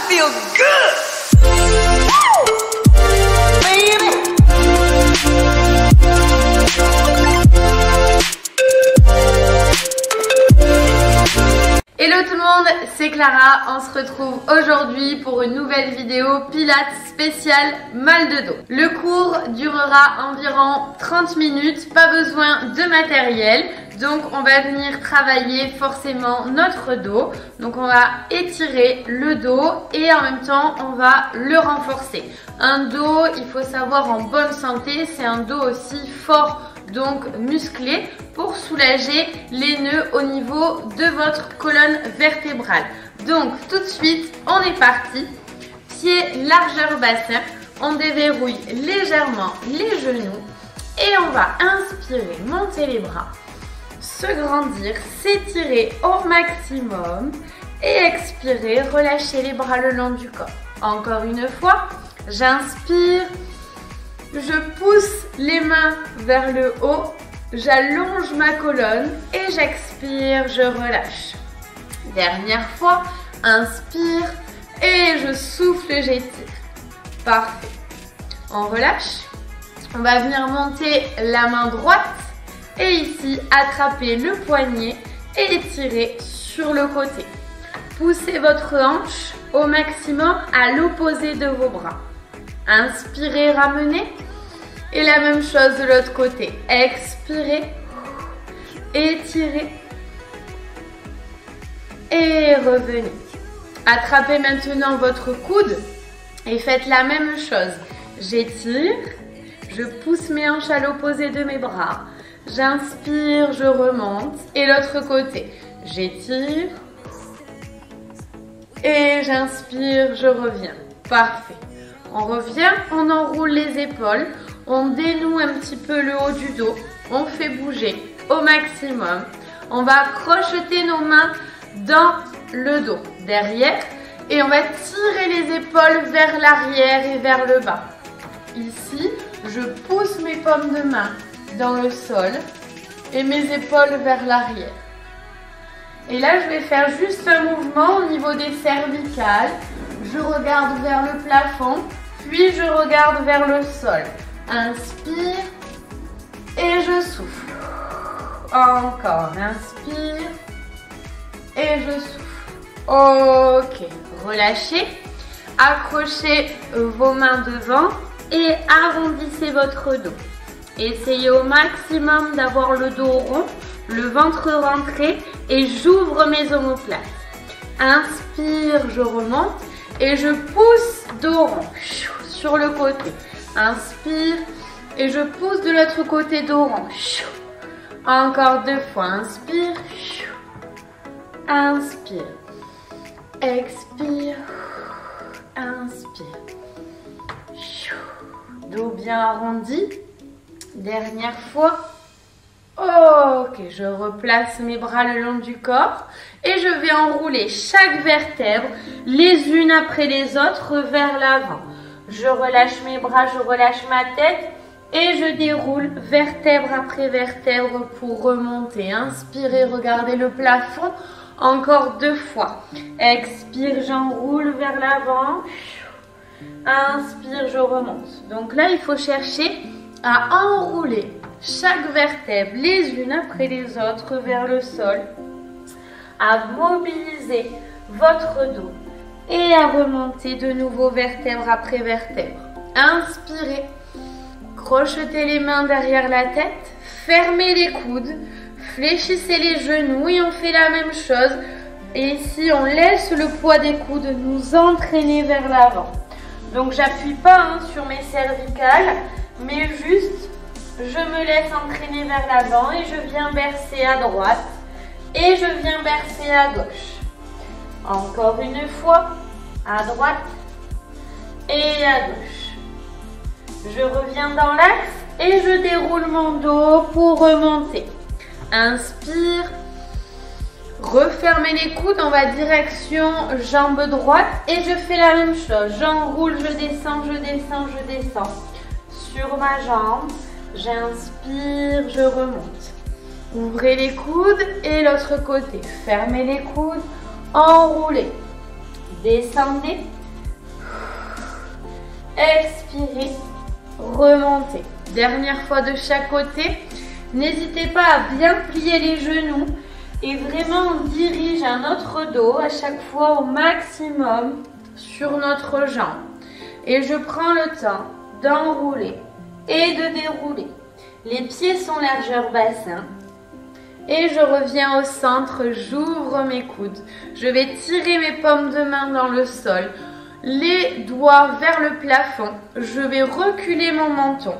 feel good. Baby. Hello tout le monde, c'est Clara. On se retrouve aujourd'hui pour une nouvelle vidéo Pilates spécial mal de dos. Le cours durera environ 30 minutes, pas besoin de matériel. Donc on va venir travailler forcément notre dos. Donc on va étirer le dos et en même temps on va le renforcer. Un dos, il faut savoir, en bonne santé, c'est un dos aussi fort, donc musclé, pour soulager les nœuds au niveau de votre colonne vertébrale. Donc tout de suite, on est parti. Pied largeur bassin, on déverrouille légèrement les genoux et on va inspirer, monter les bras, se grandir, s'étirer au maximum et expirer, relâcher les bras le long du corps. Encore une fois, j'inspire, je pousse les mains vers le haut, j'allonge ma colonne et j'expire, je relâche. Dernière fois, inspire et je souffle, j'étire. Parfait. On relâche. On va venir monter la main droite et ici attraper le poignet et étirer sur le côté. Poussez votre hanche au maximum à l'opposé de vos bras. Inspirez, ramenez. Et la même chose de l'autre côté. Expirez, étirez et revenez. Attrapez maintenant votre coude et faites la même chose. J'étire, je pousse mes hanches à l'opposé de mes bras. J'inspire, je remonte. Et l'autre côté. J'étire et j'inspire, je reviens. Parfait. On revient, on enroule les épaules. On dénoue un petit peu le haut du dos, on fait bouger au maximum. On va crocheter nos mains dans le dos, derrière, et on va tirer les épaules vers l'arrière et vers le bas. Ici, je pousse mes paumes de main dans le sol et mes épaules vers l'arrière. Et là, je vais faire juste un mouvement au niveau des cervicales. Je regarde vers le plafond, puis je regarde vers le sol. Inspire et je souffle. Encore, inspire et je souffle. Ok, relâchez. Accrochez vos mains devant et arrondissez votre dos. Essayez au maximum d'avoir le dos rond, le ventre rentré et j'ouvre mes omoplates. Inspire, je remonte et je pousse dos rond sur le côté. Inspire et je pousse de l'autre côté dos rond. Encore deux fois. Inspire. Inspire. Expire. Inspire. Dos bien arrondi. Dernière fois. Ok, je replace mes bras le long du corps et je vais enrouler chaque vertèbre les unes après les autres vers l'avant. Je relâche mes bras, je relâche ma tête et je déroule vertèbre après vertèbre pour remonter. Inspirez, regardez le plafond. Encore deux fois. Expire, j'enroule vers l'avant. Inspire, je remonte. Donc là, il faut chercher à enrouler chaque vertèbre les unes après les autres vers le sol, à mobiliser votre dos et à remonter de nouveau vertèbre après vertèbre. Inspirez, crochetez les mains derrière la tête, fermez les coudes, fléchissez les genoux et on fait la même chose. Et ici, on laisse le poids des coudes nous entraîner vers l'avant. Donc, j'appuie pas sur mes cervicales, mais juste, je me laisse entraîner vers l'avant et je viens bercer à droite et je viens bercer à gauche. Encore une fois, à droite et à gauche. Je reviens dans l'axe et je déroule mon dos pour remonter. Inspire. Refermez les coudes, on va direction jambe droite et je fais la même chose. J'enroule, je descends, je descends, je descends. Sur ma jambe, j'inspire, je remonte. Ouvrez les coudes et l'autre côté. Fermez les coudes, enroulez. Descendez, expirez, remontez. Dernière fois de chaque côté. N'hésitez pas à bien plier les genoux et vraiment on dirige notre dos à chaque fois au maximum sur notre jambe. Et je prends le temps d'enrouler et de dérouler. Les pieds sont largeur bassin. Et je reviens au centre, j'ouvre mes coudes. Je vais tirer mes paumes de main dans le sol, les doigts vers le plafond. Je vais reculer mon menton,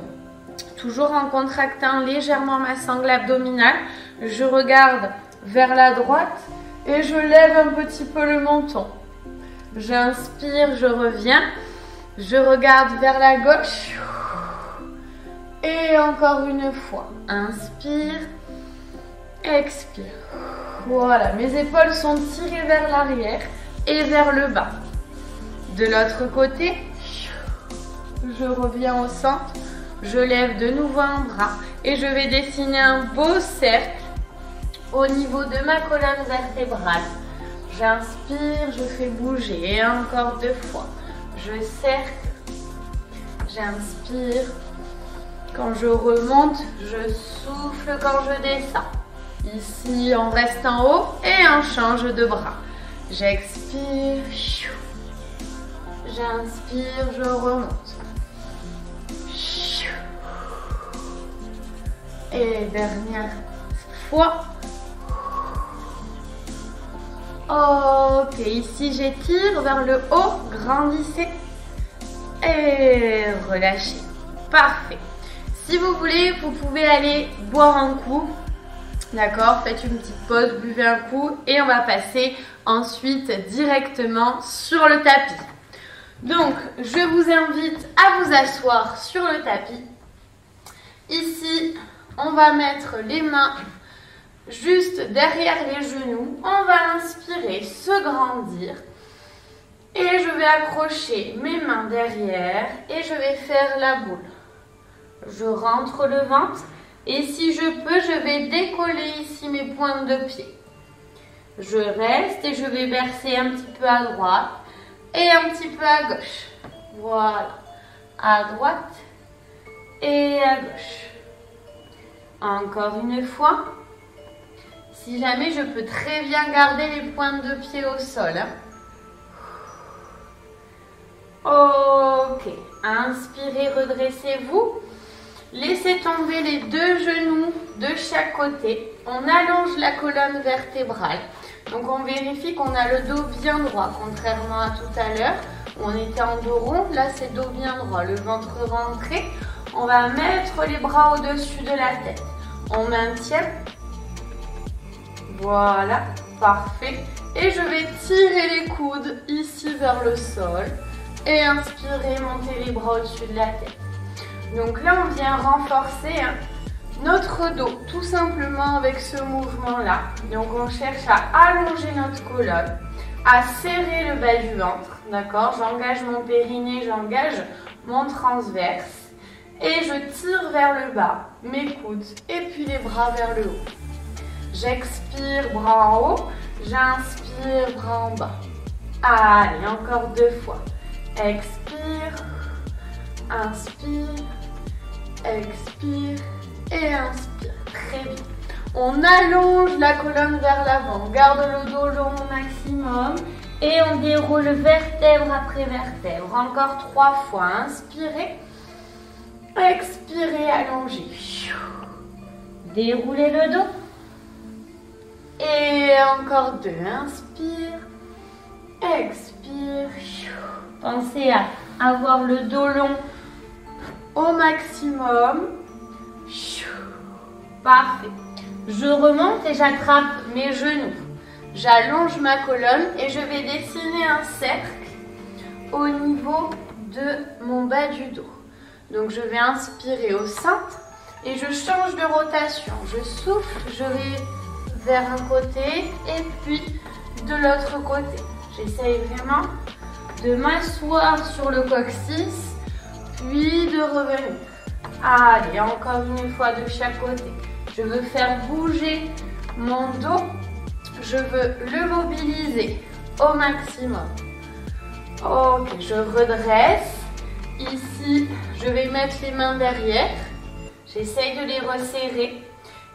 toujours en contractant légèrement ma sangle abdominale. Je regarde vers la droite et je lève un petit peu le menton. J'inspire, je reviens. Je regarde vers la gauche. Et encore une fois. Inspire. Expire. Voilà, mes épaules sont tirées vers l'arrière et vers le bas. De l'autre côté, je reviens au centre, je lève de nouveau un bras et je vais dessiner un beau cercle au niveau de ma colonne vertébrale. J'inspire, je fais bouger et encore 2 fois. Je cercle, j'inspire. Quand je remonte, je souffle quand je descends. Ici, on reste en haut et on change de bras. J'expire. J'inspire, je remonte. Et dernière fois. Ok, ici j'étire vers le haut, grandissez et relâchez. Parfait. Si vous voulez, vous pouvez aller boire un coup. D'accord, faites une petite pause, buvez un coup et on va passer ensuite directement sur le tapis. Donc, je vous invite à vous asseoir sur le tapis. Ici, on va mettre les mains juste derrière les genoux. On va inspirer, se grandir. Et je vais accrocher mes mains derrière et je vais faire la boule. Je rentre le ventre. Et si je peux, je vais décoller ici mes pointes de pied. Je reste et je vais bercer un petit peu à droite et un petit peu à gauche. Voilà. À droite et à gauche. Encore une fois. Si jamais, je peux très bien garder les pointes de pied au sol. Ok. Inspirez, redressez-vous. Laissez tomber les 2 genoux de chaque côté. On allonge la colonne vertébrale. Donc on vérifie qu'on a le dos bien droit, contrairement à tout à l'heure où on était en dos rond. Là c'est dos bien droit, le ventre rentré. On va mettre les bras au-dessus de la tête. On maintient. Voilà, parfait. Et je vais tirer les coudes ici vers le sol. Et inspirer, monter les bras au-dessus de la tête. Donc là, on vient renforcer notre dos, tout simplement avec ce mouvement-là. Donc on cherche à allonger notre colonne, à serrer le bas du ventre, d'accord? J'engage mon périnée, j'engage mon transverse et je tire vers le bas, mes coudes et puis les bras vers le haut. J'expire, bras en haut, j'inspire, bras en bas. Allez, encore 2 fois. Expire, inspire. Expire et inspire. Très bien. On allonge la colonne vers l'avant. On garde le dos long au maximum. Et on déroule vertèbre après vertèbre. Encore 3 fois. Inspirez. Expirez, allongez. Déroulez le dos. Et encore 2. Inspire. Expire. Pensez à avoir le dos long au maximum. Parfait. Je remonte et j'attrape mes genoux. J'allonge ma colonne et je vais dessiner un cercle au niveau de mon bas du dos. Donc je vais inspirer au centre et je change de rotation. Je souffle, je vais vers un côté et puis de l'autre côté. J'essaye vraiment de m'asseoir sur le coccyx puis de revenir. Allez, encore une fois de chaque côté. Je veux faire bouger mon dos. Je veux le mobiliser au maximum. Ok, je redresse Ici, je vais mettre les mains derrière. J'essaye de les resserrer.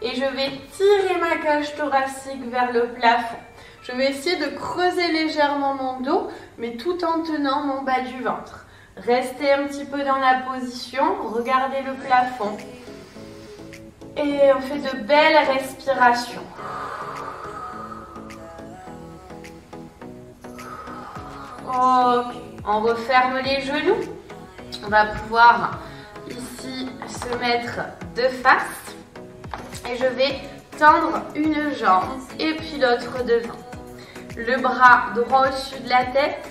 Et je vais tirer ma cage thoracique vers le plafond. Je vais essayer de creuser légèrement mon dos, mais tout en tenant mon bas du ventre. Restez un petit peu dans la position, regardez le plafond. Et on fait de belles respirations. Ok, on referme les genoux. On va pouvoir ici se mettre de face. Et je vais tendre une jambe et puis l'autre devant. Le bras droit au-dessus de la tête.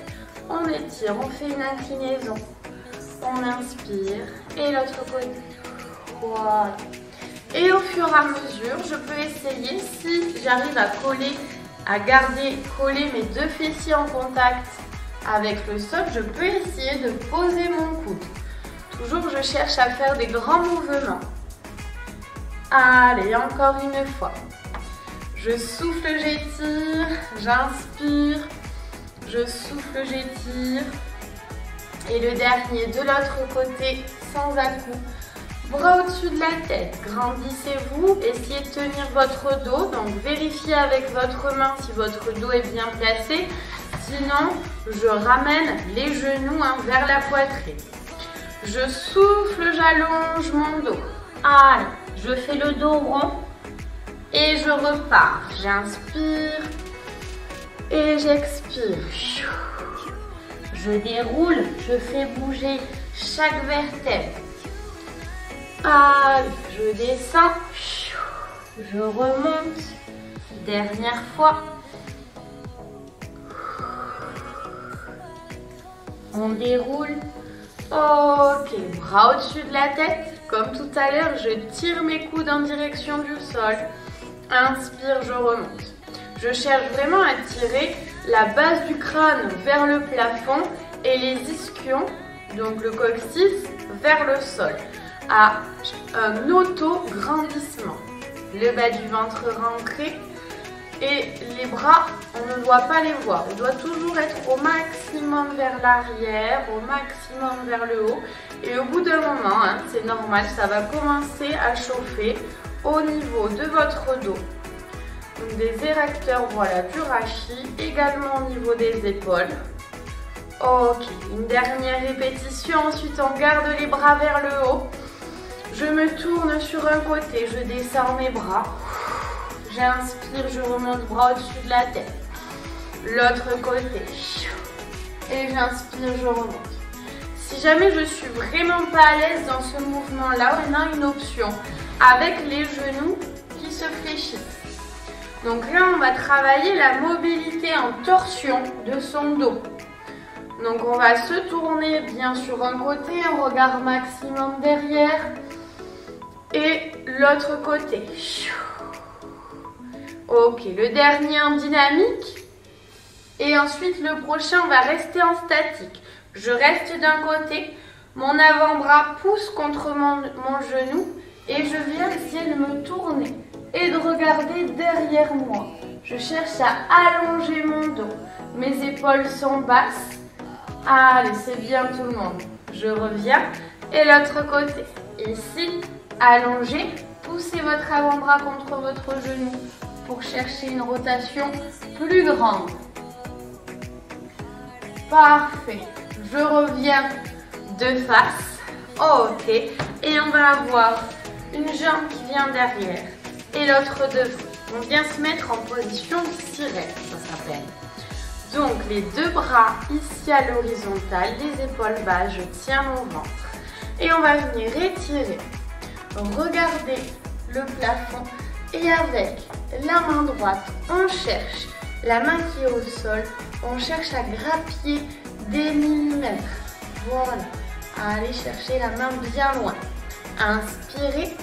On étire, on fait une inclinaison. On inspire et l'autre côté. Voilà. Et au fur et à mesure, je peux essayer, si j'arrive à garder coller mes deux fessiers en contact avec le sol, je peux essayer de poser mon coude. Toujours, je cherche à faire des grands mouvements. Allez, encore une fois. Je souffle, j'étire, j'inspire, je souffle, j'étire. Et le dernier de l'autre côté, sans à-coups. Bras au-dessus de la tête, grandissez-vous, essayez de tenir votre dos, donc vérifiez avec votre main si votre dos est bien placé. Sinon, je ramène les genoux vers la poitrine. Je souffle, j'allonge mon dos. Allez, je fais le dos rond et je repars. J'inspire et j'expire. Je déroule, je fais bouger chaque vertèbre. Allez, je descends, je remonte. Dernière fois. On déroule. Ok, bras au-dessus de la tête. Comme tout à l'heure, je tire mes coudes en direction du sol. Inspire, je remonte. Je cherche vraiment à tirer la base du crâne vers le plafond et les ischions, donc le coccyx, vers le sol. À un auto-grandissement. Le bas du ventre rentré et les bras, on ne doit pas les voir. On doit toujours être au maximum vers l'arrière, au maximum vers le haut. Et au bout d'un moment, c'est normal, ça va commencer à chauffer au niveau de votre dos. Donc des érecteurs, voilà, du rachis, également au niveau des épaules. Ok, une dernière répétition, ensuite on garde les bras vers le haut. Je me tourne sur un côté, je descends mes bras. J'inspire, je remonte bras au-dessus de la tête. L'autre côté. Et j'inspire, je remonte. Si jamais je suis vraiment pas à l'aise dans ce mouvement-là, on a une option avec les genoux qui se fléchissent. Donc là, on va travailler la mobilité en torsion de son dos. Donc on va se tourner bien sur un côté, un regard maximum derrière. Et l'autre côté. Ok, le dernier en dynamique. Et ensuite, le prochain, on va rester en statique. Je reste d'un côté, mon avant-bras pousse contre mon genou et je viens essayer de me tourner et de regarder derrière moi. Je cherche à allonger mon dos. Mes épaules sont basses. Allez, c'est bien tout le monde. Je reviens. Et l'autre côté. Ici. Allongez, poussez votre avant-bras contre votre genou pour chercher une rotation plus grande. Parfait. Je reviens de face. Ok. Et on va avoir une jambe qui vient derrière et l'autre devant. On vient se mettre en position sirène, ça s'appelle. Donc les deux bras ici à l'horizontale, les épaules basses, je tiens mon ventre. Et on va venir étirer. Regardez le plafond et avec la main droite, on cherche la main qui est au sol, on cherche à grappiller des millimètres. Voilà, à aller chercher la main bien loin. Inspirez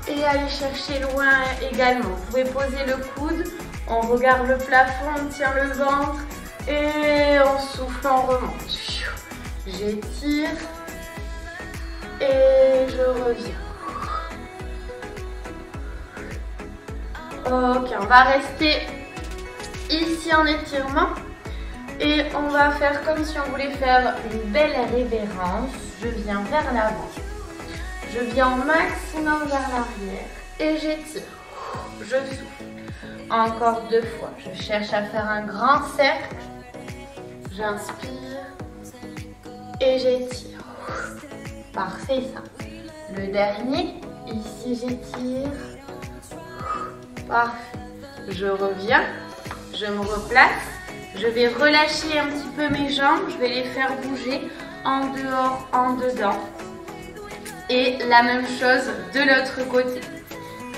et aller chercher loin également. Vous pouvez poser le coude, on regarde le plafond, on tient le ventre et on souffle, on remonte. J'étire. Et je reviens. Ok, on va rester ici en étirement. Et on va faire comme si on voulait faire une belle révérence. Je viens vers l'avant. Je viens au maximum vers l'arrière et j'étire. Je souffle. Encore 2 fois. Je cherche à faire un grand cercle. J'inspire et j'étire. Parfait ça. Le dernier, ici j'étire. Parfait. Je reviens, je me replace. Je vais relâcher un petit peu mes jambes. Je vais les faire bouger en dehors, en dedans. Et la même chose de l'autre côté.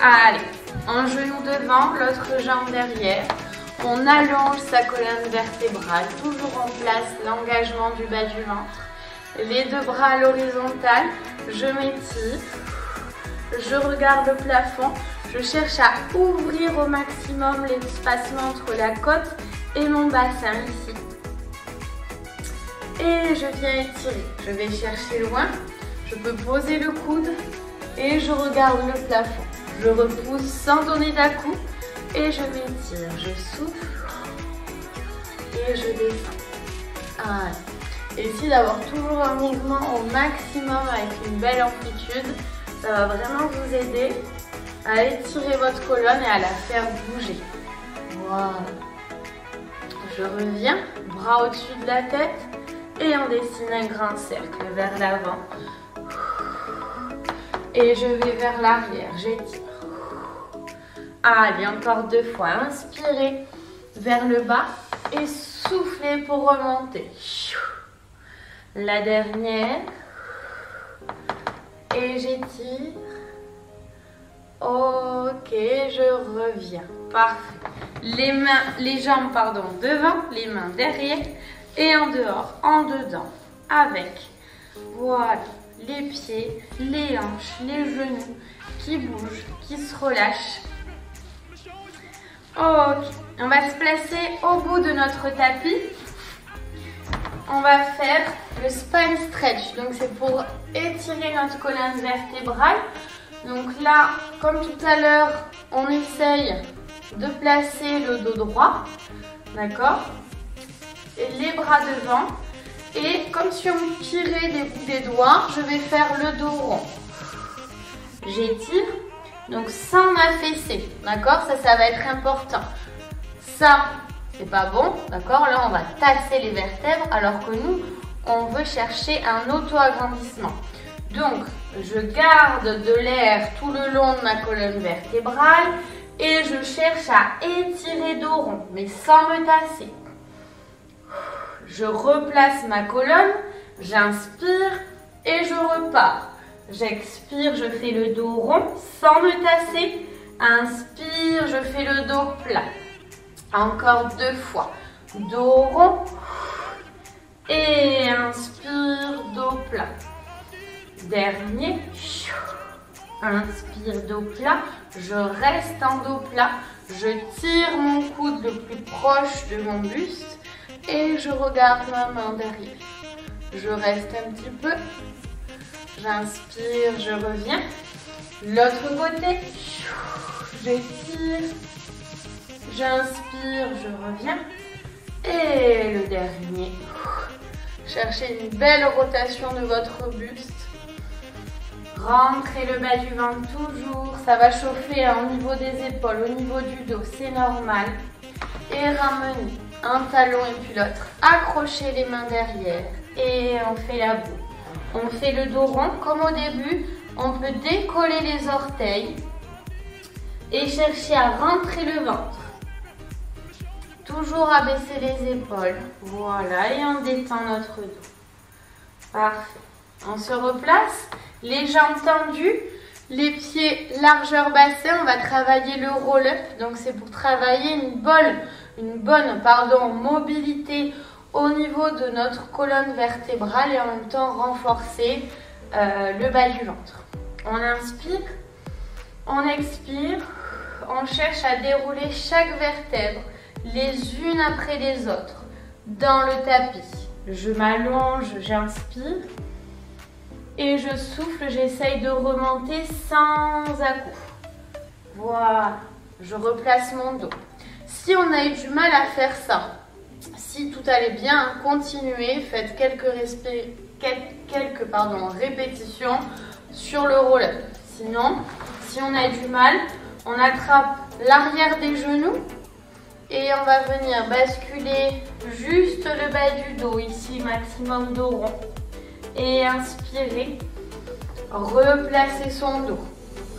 Allez, un genou devant, l'autre jambe derrière. On allonge sa colonne vertébrale, toujours en place, l'engagement du bas du ventre. Les 2 bras à l'horizontale, je m'étire, je regarde le plafond, je cherche à ouvrir au maximum l'espacement entre la côte et mon bassin ici. Et je viens étirer, je vais chercher loin, je peux poser le coude et je regarde le plafond. Je repousse sans donner d'à-coups et je m'étire, je souffle et je descends. Allez. Essayez d'avoir toujours un mouvement au maximum avec une belle amplitude. Ça va vraiment vous aider à étirer votre colonne et à la faire bouger. Voilà. Je reviens, bras au-dessus de la tête et on dessine un grand cercle vers l'avant. Et je vais vers l'arrière, j'étire. Allez, encore 2 fois. Inspirez vers le bas et soufflez pour remonter. La dernière. Et j'étire. Ok, je reviens. Parfait. Les jambes, devant, les mains derrière et en dehors, en dedans. Avec, voilà, les pieds, les hanches, les genoux qui bougent, qui se relâchent. Ok, on va se placer au bout de notre tapis. On va faire le spine stretch. Donc c'est pour étirer notre colonne vertébrale. Donc là, comme tout à l'heure, on essaye de placer le dos droit. D'accord? Et les bras devant. Et comme si on tirait des bouts des doigts, je vais faire le dos rond. J'étire. Donc sans m'affaisser. D'accord? Ça va être important. Ça, c'est pas bon, d'accord? Là, on va tasser les vertèbres, alors que nous, on veut chercher un auto-agrandissement. Donc, je garde de l'air tout le long de ma colonne vertébrale et je cherche à étirer dos rond, mais sans me tasser. Je replace ma colonne, j'inspire et je repars. J'expire, je fais le dos rond sans me tasser. Inspire, je fais le dos plat. Encore 2 fois. Dos rond. Et inspire, dos plat. Dernier. Inspire, dos plat. Je reste en dos plat. Je tire mon coude le plus proche de mon buste. Et je regarde ma main derrière. Je reste un petit peu. J'inspire, je reviens. L'autre côté. J'étire. J'inspire, je reviens. Et le dernier. Cherchez une belle rotation de votre buste. Rentrez le bas du ventre toujours. Ça va chauffer au niveau des épaules, au niveau du dos. C'est normal. Et ramenez un talon et puis l'autre. Accrochez les mains derrière. Et on fait la boue. On fait le dos rond comme au début. On peut décoller les orteils. Et chercher à rentrer le ventre. Toujours abaisser les épaules. Voilà, et on détend notre dos. Parfait. On se replace. Les jambes tendues. Les pieds largeur bassin. On va travailler le roll-up. Donc c'est pour travailler une bonne mobilité au niveau de notre colonne vertébrale et en même temps renforcer le bas du ventre. On inspire. On expire. On cherche à dérouler chaque vertèbre les unes après les autres dans le tapis. Je m'allonge, j'inspire et je souffle, j'essaye de remonter sans à-coups. Voilà, je replace mon dos. Si on a eu du mal à faire ça, Si tout allait bien, continuez, faites quelques répétitions sur le roll-up. Sinon, si on a du mal, on attrape l'arrière des genoux et on va venir basculer juste le bas du dos, ici maximum dos rond. Et inspirer, replacer son dos.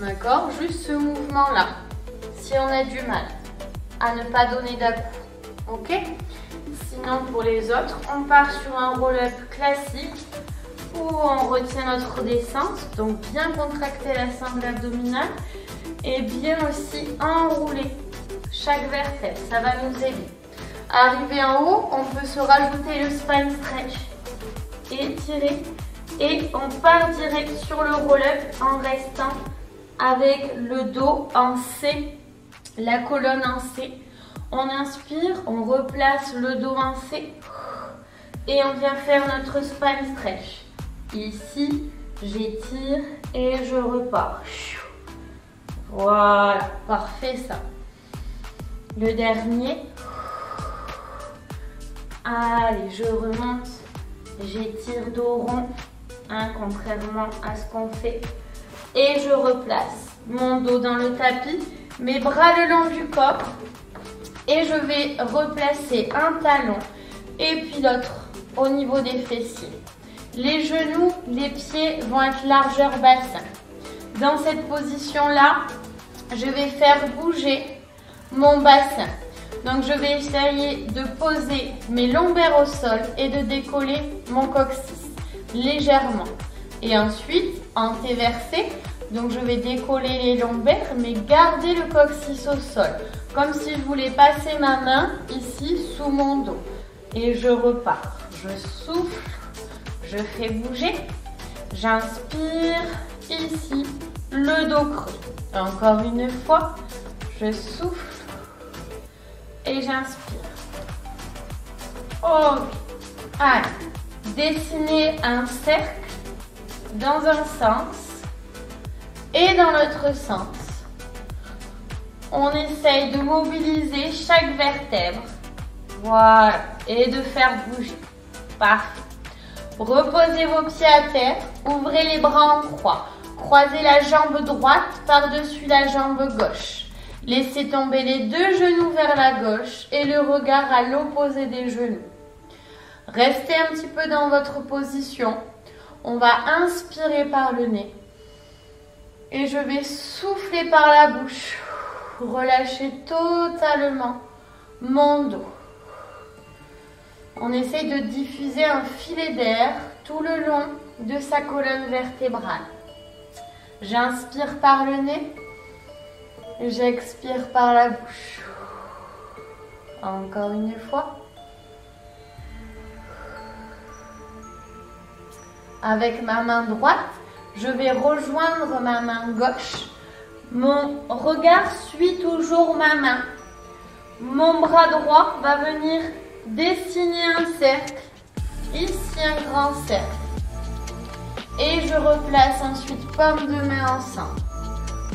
D'accord? Juste ce mouvement-là. Si on a du mal à ne pas donner d'à-coup. Ok? Sinon, pour les autres, on part sur un roll-up classique où on retient notre descente. Donc, bien contracter la sangle abdominale et bien aussi enrouler chaque vertèbre. Ça va nous aider. Arrivé en haut, on peut se rajouter le spine stretch. Étirer. Et on part direct sur le roll-up en restant avec le dos en C, la colonne en C. On inspire, on replace le dos en C et on vient faire notre spine stretch. Ici, j'étire et je repars. Voilà, parfait ça. Le dernier. Allez, je remonte, j'étire dos rond, hein, contrairement à ce qu'on fait. Et je replace mon dos dans le tapis, mes bras le long du corps. Et je vais replacer un talon et puis l'autre au niveau des fessiers. Les genoux, les pieds vont être largeur bassin. Dans cette position-là, je vais faire bouger mon bassin. Donc je vais essayer de poser mes lombaires au sol et de décoller mon coccyx légèrement. Et ensuite, antéversé, donc je vais décoller les lombaires mais garder le coccyx au sol. Comme si je voulais passer ma main ici sous mon dos. Et je repars. Je souffle, je fais bouger. J'inspire ici, le dos creux. Encore une fois, je souffle et j'inspire. Ok. Allez, dessinez un cercle dans un sens et dans l'autre sens. On essaye de mobiliser chaque vertèbre. Voilà. Et de faire bouger. Parfait. Reposez vos pieds à terre. Ouvrez les bras en croix. Croisez la jambe droite par-dessus la jambe gauche. Laissez tomber les deux genoux vers la gauche et le regard à l'opposé des genoux. Restez un petit peu dans votre position. On va inspirer par le nez. Et je vais souffler par la bouche. Relâchez totalement mon dos. On essaye de diffuser un filet d'air tout le long de sa colonne vertébrale. J'inspire par le nez. J'expire par la bouche. Encore une fois. Avec ma main droite, je vais rejoindre ma main gauche. Mon regard suit toujours ma main. Mon bras droit va venir dessiner un cercle. Ici, un grand cercle. Et je replace ensuite paume de main ensemble.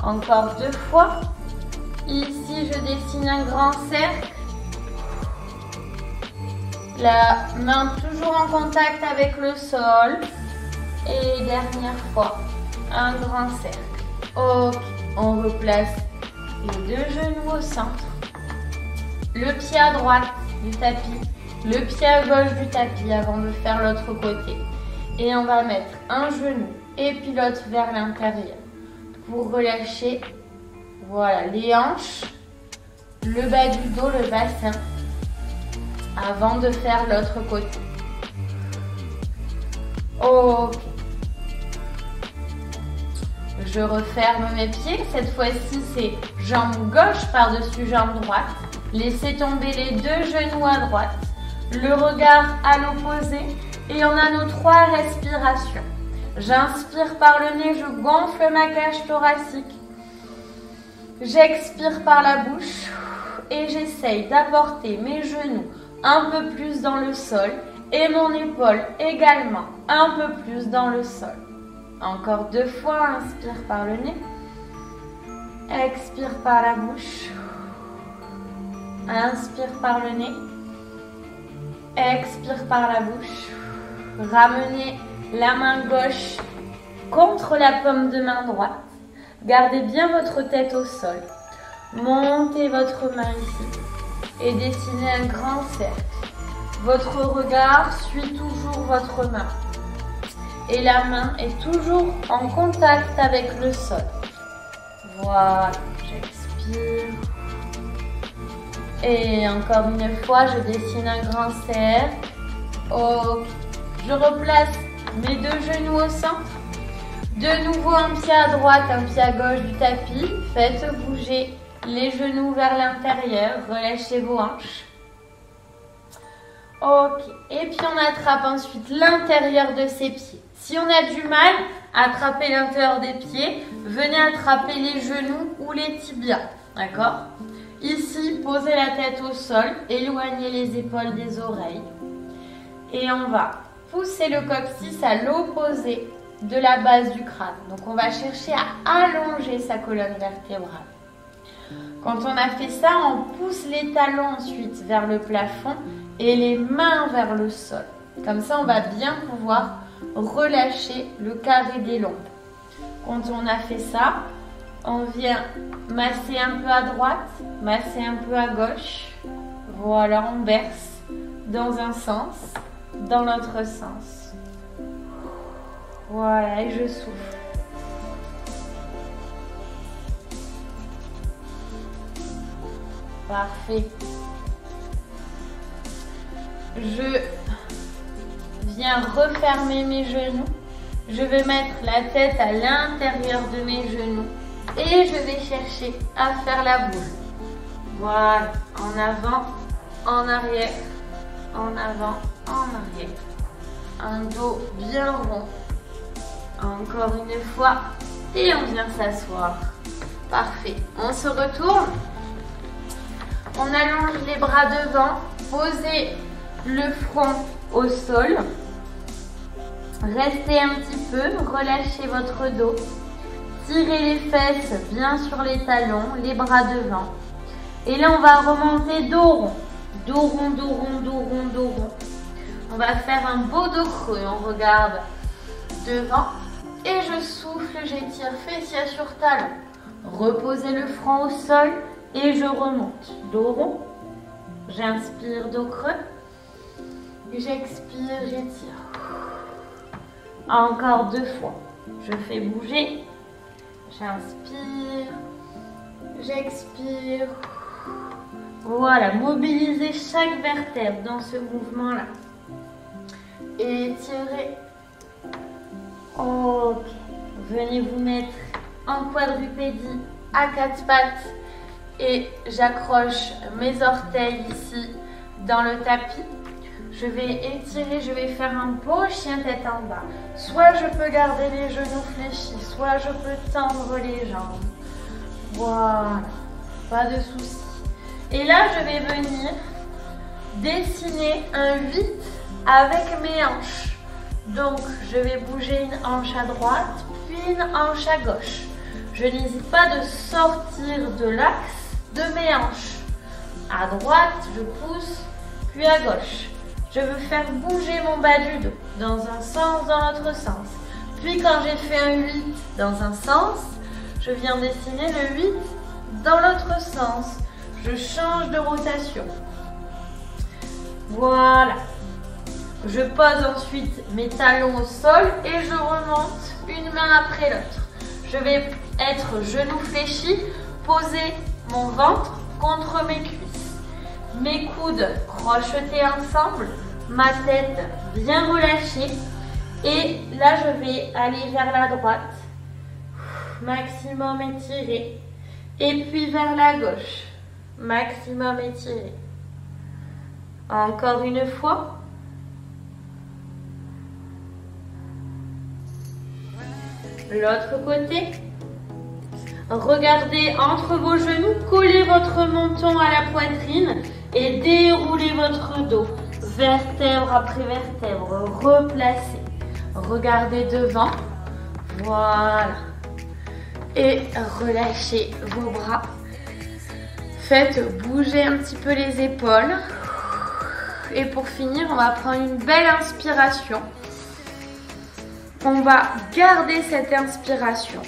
Encore deux fois. Ici, je dessine un grand cercle. La main toujours en contact avec le sol. Et dernière fois, un grand cercle. Ok, on replace les deux genoux au centre. Le pied à droite du tapis, le pied à gauche du tapis avant de faire l'autre côté. Et on va mettre un genou et puis l'autre vers l'intérieur pour relâcher, voilà, les hanches, le bas du dos, le bassin, avant de faire l'autre côté. Ok. Je referme mes pieds. Cette fois-ci, c'est jambe gauche par-dessus jambe droite. Laissez tomber les deux genoux à droite. Le regard à l'opposé. Et on a nos trois respirations. J'inspire par le nez, je gonfle ma cage thoracique. J'expire par la bouche. Et j'essaye d'apporter mes genoux un peu plus dans le sol. Et mon épaule également un peu plus dans le sol. Encore deux fois, inspire par le nez, expire par la bouche, inspire par le nez, Expire par la bouche. Ramenez la main gauche contre la paume de main droite. Gardez bien votre tête au sol. Montez votre main ici et dessinez un grand cercle. Votre regard suit toujours votre main. Et la main est toujours en contact avec le sol. Voilà, j'expire. Et encore une fois, je dessine un grand cercle. Ok. Je replace mes deux genoux au centre. De nouveau, un pied à droite, un pied à gauche du tapis. Faites bouger les genoux vers l'intérieur. Relâchez vos hanches. Ok. Et puis, on attrape ensuite l'intérieur de ses pieds. Si on a du mal à attraper l'intérieur des pieds, venez attraper les genoux ou les tibias. D'accord? Ici, posez la tête au sol, éloignez les épaules des oreilles. Et on va pousser le coccyx à l'opposé de la base du crâne. Donc, on va chercher à allonger sa colonne vertébrale. Quand on a fait ça, on pousse les talons ensuite vers le plafond et les mains vers le sol. Comme ça, on va bien pouvoir relâcher le carré des lombes. Quand on a fait ça, on vient masser un peu à droite, masser un peu à gauche. Voilà, on berce dans un sens, dans l'autre sens. Voilà, et je souffle. Parfait. Je viens refermer mes genoux. Je vais mettre la tête à l'intérieur de mes genoux et je vais chercher à faire la boule. Voilà, en avant, en arrière, en avant, en arrière. Un dos bien rond. Encore une fois et on vient s'asseoir. Parfait. On se retourne. On allonge les bras devant. Posez le front au sol. Restez un petit peu, relâchez votre dos. Tirez les fesses bien sur les talons, les bras devant. Et là, on va remonter dos rond. Dos rond, dos rond, dos rond, dos rond. On va faire un beau dos creux. On regarde devant. Et je souffle, j'étire fessier sur talon. Reposez le front au sol et je remonte. Dos rond. J'inspire, dos creux. J'expire, j'étire. Encore 2 fois. Je fais bouger. J'inspire. J'expire. Voilà, mobilisez chaque vertèbre dans ce mouvement-là. Étirez. Ok. Venez vous mettre en quadrupédie à 4 pattes. Et j'accroche mes orteils ici dans le tapis. Je vais étirer, je vais faire un beau chien tête en bas. Soit je peux garder les genoux fléchis, soit je peux tendre les jambes. Voilà, pas de souci. Et là, je vais venir dessiner un 8 avec mes hanches. Donc, je vais bouger une hanche à droite, puis une hanche à gauche. Je n'hésite pas de sortir de l'axe de mes hanches. À droite, je pousse, puis à gauche. Je veux faire bouger mon bas du dos dans un sens, dans l'autre sens. Puis quand j'ai fait un 8 dans un sens, je viens dessiner le 8 dans l'autre sens. Je change de rotation. Voilà. Je pose ensuite mes talons au sol et je remonte une main après l'autre. Je vais être genoux fléchis, poser mon ventre contre mes cuisses. Mes coudes crochetés ensemble, ma tête bien relâchée. Et là, je vais aller vers la droite. Maximum étiré. Et puis vers la gauche. Maximum étiré. Encore une fois. L'autre côté. Regardez entre vos genoux, collez votre menton à la poitrine et déroulez votre dos. Vertèbre après vertèbre, replacez. Regardez devant. Voilà. Et relâchez vos bras. Faites bouger un petit peu les épaules. Et pour finir, on va prendre une belle inspiration. On va garder cette inspiration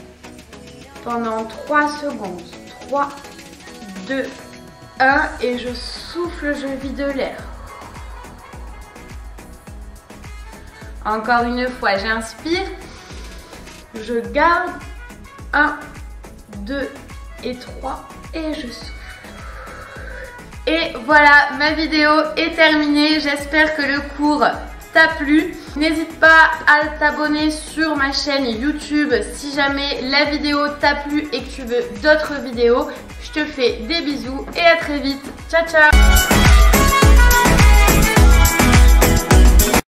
pendant 3 secondes. 3, 2, 1 et je souffle, je vide l'air. Encore une fois, j'inspire, je garde, 1, 2 et 3 et je souffle. Et voilà, ma vidéo est terminée, j'espère que le cours t'a plu. N'hésite pas à t'abonner sur ma chaîne YouTube si jamais la vidéo t'a plu et que tu veux d'autres vidéos. Je te fais des bisous et à très vite. Ciao ciao.